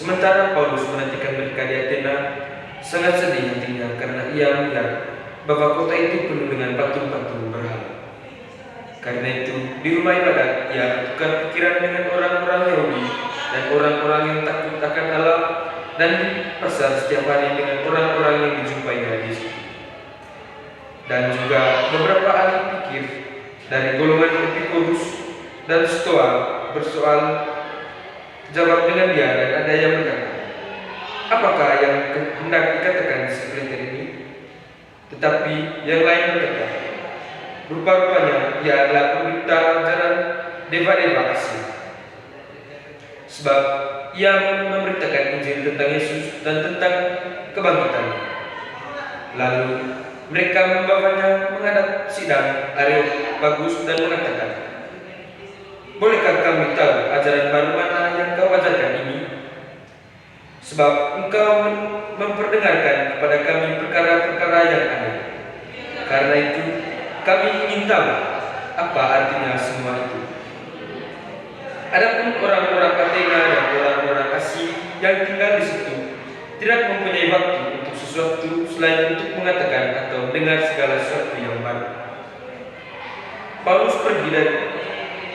Sementara Paulus menantikan mereka di Athena, sangat sedih hatinya karena ia melihat bahwa kota itu penuh dengan patung-patung berhala. Karena itu, di rumah ibadat ia bertukar pikiran dengan orang-orang Yahudi dan orang-orang yang takut akan Allah, dan di pasar setiap hari dengan orang-orang yang dijumpainya di situ. Dan juga beberapa ahli pikir dari golongan Epikurus dan Stoa bersoal jawab dengan dia, dan ada yang berkata, apakah yang hendak dikatakan sekreter ini? Tetapi yang lain berkata, rupa-rupanya ia adalah pemberita ajaran dewa-dewa asing. Sebab ia memberitakan Injil tentang Yesus dan tentang kebangkitannya. Lalu mereka membawanya menghadap sidang Areopagus dan mengatakan, bolehkah kami tahu ajaran baru mana yang kau ajarkan ini? Sebab engkau memperdengarkan kepada kami perkara-perkara yang aneh. Karena itu kami ingin tahu apa artinya semua itu. Adapun orang-orang Athena dan orang-orang asing yang tinggal di situ tidak mempunyai waktu untuk sesuatu selain untuk mengatakan atau mendengar segala sesuatu yang baru. Paulus pergi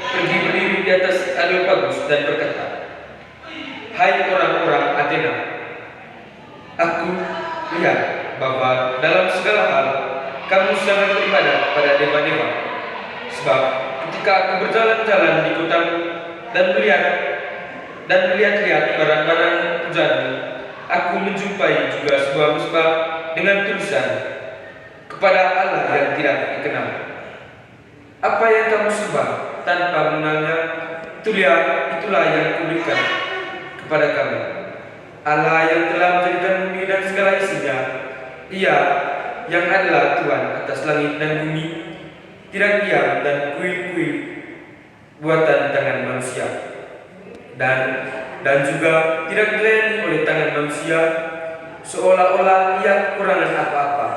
berdiri di atas Areopagus dan berkata, hai orang-orang Athena, aku lihat bahwa dalam segala hal kamu sangat beribadah pada dewa-dewa. Sebab ketika aku berjalan-jalan di kotamu dan melihat-lihat barang-barang pujaanmu, aku menjumpai juga sebuah mesbah dengan tulisan, kepada Allah yang tidak dikenal. Apa yang kamu sembah tanpa mengenalnya, itulah yang kuberikan kepada kami. Allah yang telah menjadikan bumi dan segala isinya, Ia yang adalah Tuhan atas langit dan bumi, tidak diam dan kuil-kuil buatan tangan manusia, dan juga tidak dilayani oleh tangan manusia, seolah-olah ia kekurangan apa-apa,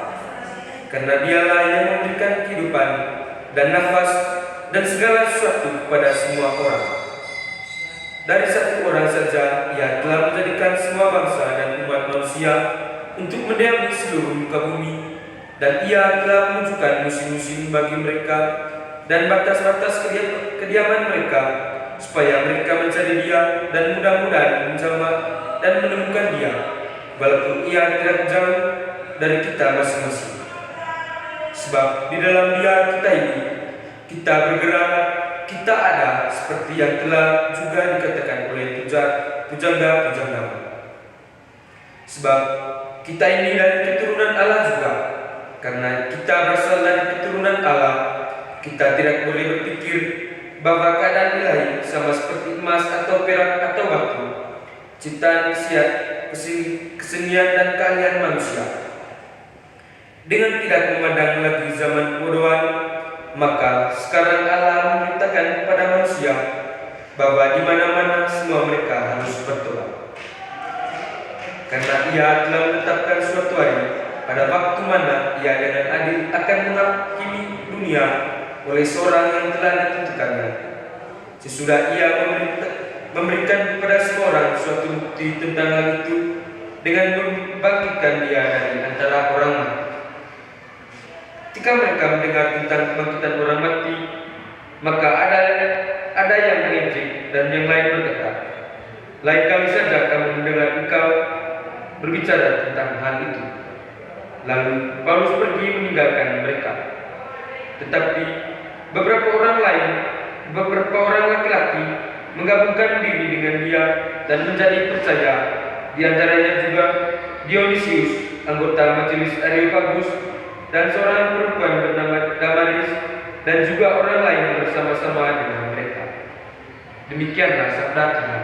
karena Dialah yang memberikan kehidupan dan nafas dan segala sesuatu kepada semua orang. Dari satu orang saja Ia telah menjadikan semua bangsa dan umat manusia untuk mendiami seluruh muka bumi, dan Ia telah menunjukkan musim-musim bagi mereka dan batas-batas kediaman mereka, supaya mereka mencari Dia dan mudah-mudahan menjamah dan menemukan Dia, walaupun Ia tidak jauh dari kita masing-masing. Sebab di dalam Dia kita hidup, kita bergerak, kita ada, seperti yang telah juga dikatakan oleh pujangga-pujangga. Sebab kita ini dari keturunan Allah juga. Karena kita berasal dari keturunan Allah, kita tidak boleh berpikir bahwa keadaan ilahi sama seperti emas atau perak atau batu, ciptaan kesenian dan keahlian manusia. Dengan tidak memandang lagi zaman kebodohan, maka sekarang Allah memberitakan kepada manusia bahwa di mana-mana semua mereka harus bertobat. Karena Ia telah menetapkan suatu hari pada waktu mana Ia dengan adil akan menghakimi dunia oleh seorang yang telah ditentukannya. Sesudah Ia memberikan kepada semua orang suatu bukti tentang hal itu dengan membangkitkan Dia dari antara orang mati. Ketika mereka mendengar tentang kebangkitan orang mati, maka ada yang mengejek dan yang lain berkata, lain kali saja kami mendengar engkau berbicara tentang hal itu. Lalu Paulus pergi meninggalkan mereka. Tetapi beberapa orang laki-laki menggabungkan diri dengan dia dan menjadi percaya. Di antaranya juga Dionysius, anggota majelis Areopagus, dan seorang perempuan bernama Damaris, dan juga orang lain bersama-sama dengan mereka. Demikianlah sabda Tuhan.